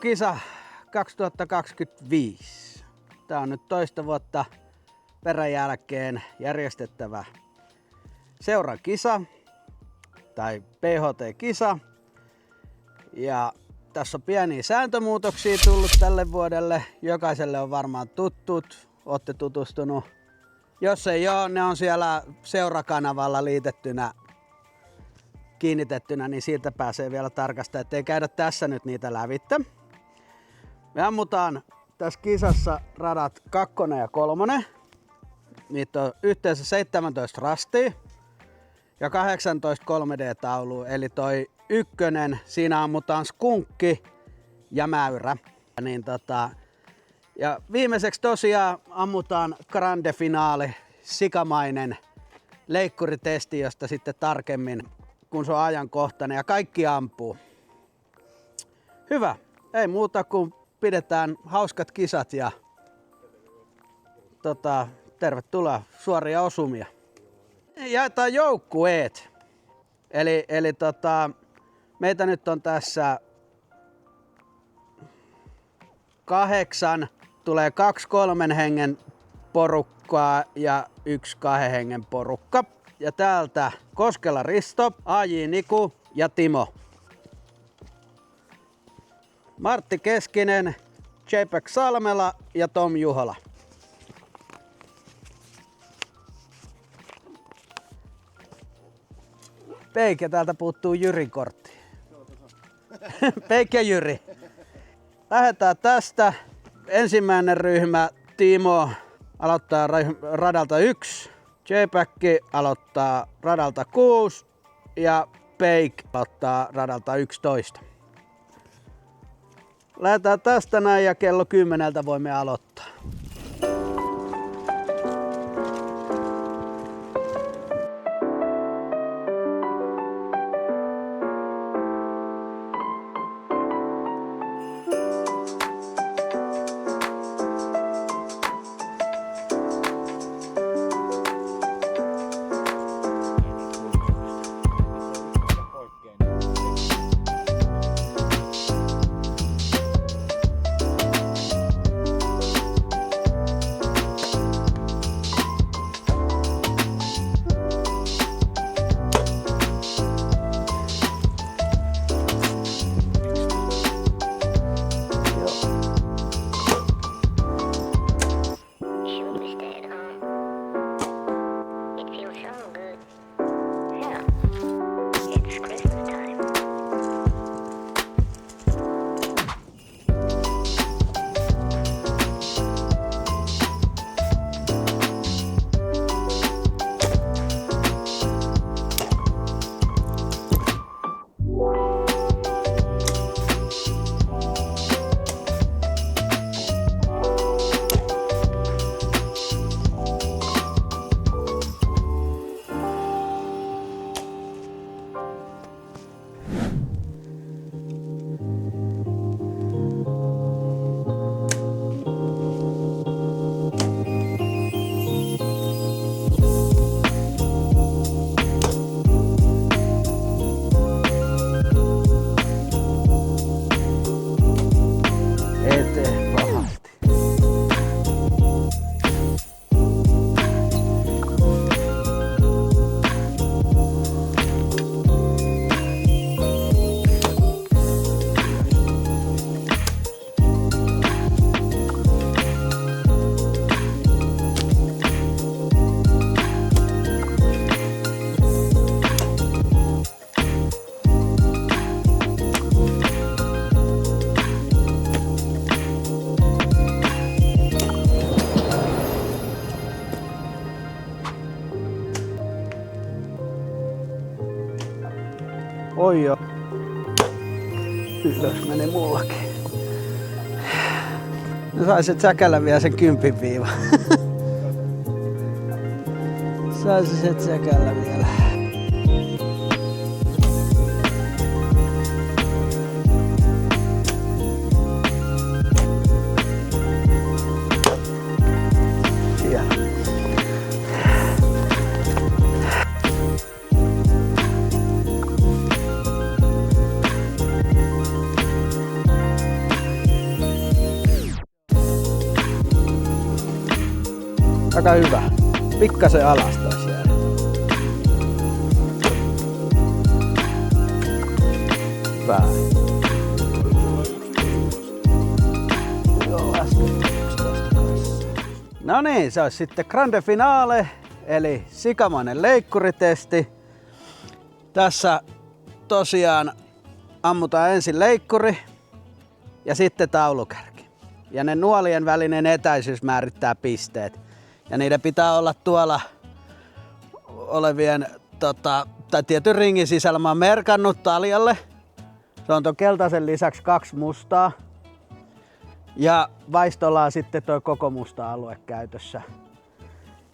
Pikkukisa 2025. Tämä on nyt toista vuotta peräjälkeen järjestettävä seuran kisa tai PHT-kisa. Ja tässä on pieniä sääntömuutoksia tullut tälle vuodelle. Jokaiselle on varmaan tuttut, olette tutustunut. Jos ei ole, ne on siellä seurakanavalla liitettynä, kiinnitettynä, niin siitä pääsee vielä tarkastamaan, ettei käydä tässä nyt niitä lävitse. Me ammutaan tässä kisassa radat 2 ja 3. Niitä on yhteensä 17 rastia ja 18 3D-taulua. Eli toi ykkönen, siinä ammutaan skunkki ja mäyrä. Ja viimeiseksi tosiaan ammutaan grande finaali, sikamainen leikkuritesti, josta sitten tarkemmin, kun se on ajankohtainen ja kaikki ampuu. Hyvä, ei muuta kuin pidetään hauskat kisat ja tervetuloa, suoria osumia. Jaetaan joukkueet. Eli meitä nyt on tässä 8, tulee 2 3 hengen porukkaa ja 1 2 hengen porukka. Ja täältä Koskela Risto, AJ Niku ja Timo. Martti Keskinen, JPEG Salmela ja Tom Juhola. Peik, ja täältä puuttuu Jyrin kortti. Peik ja Jyri. Lähdetään tästä. Ensimmäinen ryhmä, Timo aloittaa radalta 1, JPEG aloittaa radalta 6 ja Peik aloittaa radalta 11. Lähdetään tästä näin ja kello 10 voimme aloittaa. Oi jo. Ylös meni mullakin. No saisit säkällä vielä sen 10 viiva. Saisit säkällä vielä. Aika hyvä. Pikkasen alasta siellä. Hyvä. No niin, se olisi sitten grande finale, eli sikamainen leikkuritesti. Tässä tosiaan ammutaan ensin leikkuri ja sitten taulukärki. Ja ne nuolien välinen etäisyys määrittää pisteet. Ja niiden pitää olla tuolla olevien tai tietyn ringin sisällä. Mä oon merkannut taljalle. Se on tuon keltaisen lisäksi 2 mustaa. Ja vaistolla on sitten tuo koko musta alue käytössä.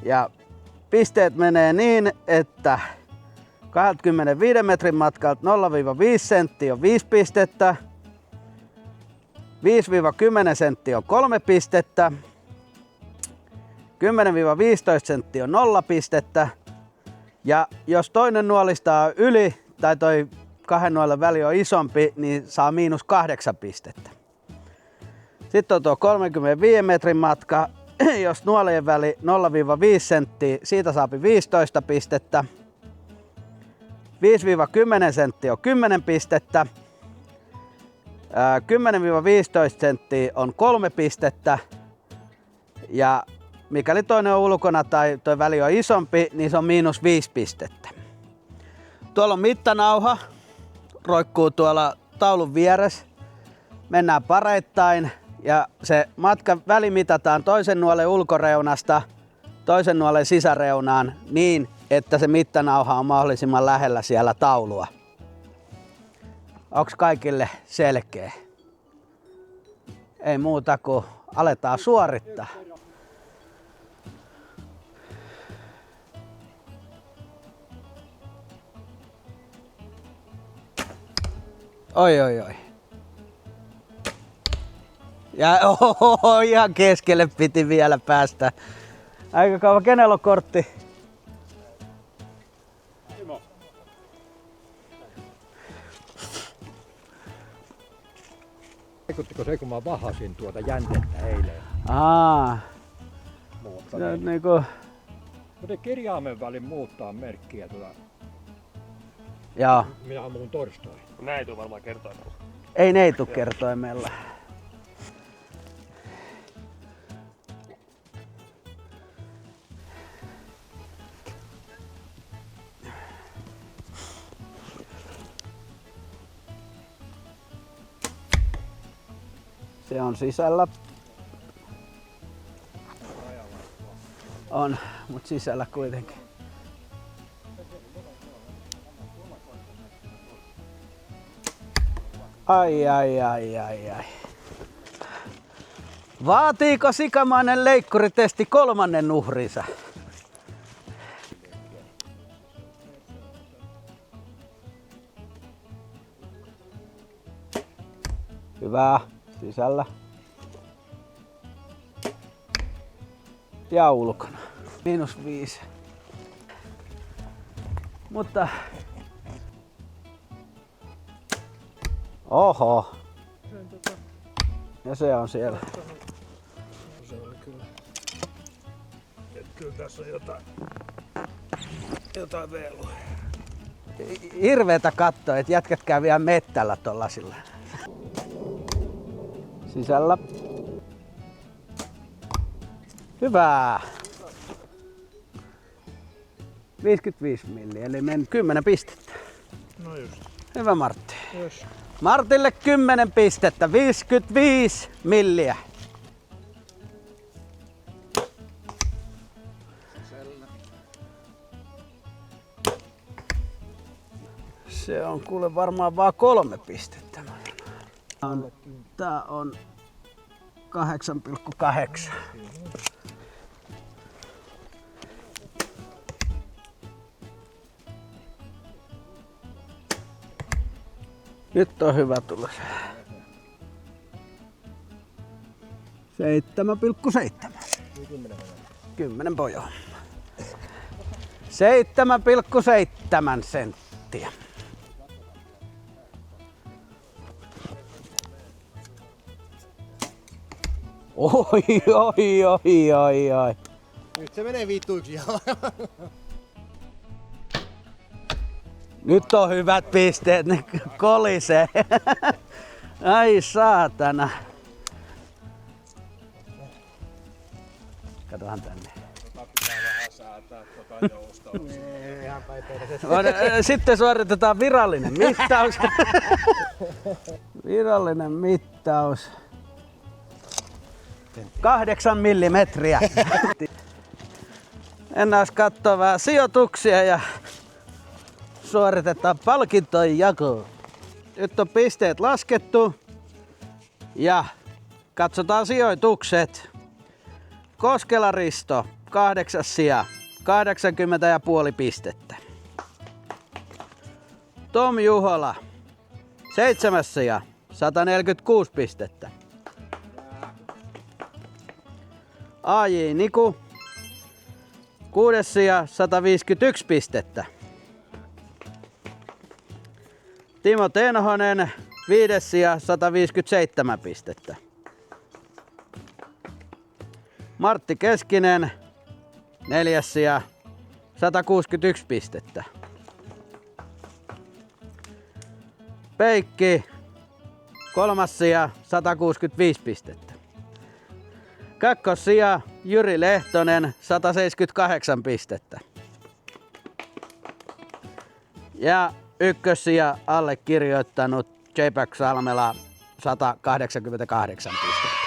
Ja pisteet menee niin, että 25 metrin matkalta 0-5 senttiä on 5 pistettä. 5-10 senttiä on 3 pistettä. 10-15 senttiä on 0 pistettä. Ja jos toinen nuolista on yli tai toi 2 nuolen väli on isompi, niin saa -8 pistettä. Sitten on tuo 35 metrin matka. Jos nuolien väli 0-5 senttiä, siitä saa 15 pistettä. 5-10 senttiä on 10 pistettä. 10-15 senttiä on 3 pistettä. Ja mikäli toinen on ulkona tai tuo väli on isompi, niin se on -5 pistettä. Tuolla on mittanauha. Roikkuu tuolla taulun vieressä. Mennään pareittain ja se matkan väli mitataan toisen nuolen ulkoreunasta toisen nuolen sisäreunaan niin, että se mittanauha on mahdollisimman lähellä siellä taulua. Onks kaikille selkeä? Ei muuta kuin aletaan suorittaa. Oi. Ja ihan keskelle piti vielä päästä. Aika kauan. Kenellä on kortti? Timo. Vaikuttiko se, kun mä vahasin tuota jäntettä eilen? Mutta niinku... Mutta kirjaimen välin muuttaa merkkiä tuota. Joo. Minä ammun torstaihin. Näin ei tule varmaan kertoimella. Ei ne tuu kertoimella. Se on sisällä. On, mut sisällä kuitenkin. Ai. Vaatiiko sikamainen leikkuritesti 3. uhrinsa? Hyvä. Sisällä. Ja ulkona. -5. Mutta... Oho. Ja se on siellä. Se oli kyllä. Kyllä tässä on jotain veilua. Hirveetä katsoa, että jätkät käy vielä mettällä tollasilla. Sisällä. Hyvä. 55 milliä, eli men 10 pistettä. No just. Hyvä Martti. Yes. Martille 10 pistettä, 55 milliä. Se on kuule varmaan vaan 3 pistettä. Tää on 8,8. Nyt on hyvä tulos. 7,7. 10 pojo. 7,7 senttiä. Oi. Nyt se menee vittuiksi joo. Nyt on hyvät pisteet, ne kolisee. Ai saatana. Katohan tänne. Ihan päin Sitten suoritetaan virallinen mittaus. Virallinen mittaus. 8 millimetriä. Ennäs katsoa vähän sijoituksia ja suoritetaan palkintojen jako. Nyt on pisteet laskettu ja katsotaan sijoitukset. Koskela Risto, 8. sija, 80,5 pistettä. Tom Juhola, 7. sija, 146 pistettä. AJ Niku, 6. sija, 151 pistettä. Timo Tenhonen, 5. sija, 157 pistettä. Martti Keskinen, 4. sija, 161 pistettä. Peikki, 3. sija, 165 pistettä. Kakkossija Jyri Lehtonen, 178 pistettä. Ja ykkössija allekirjoittanut JPEG Salmela, 188 pistettä.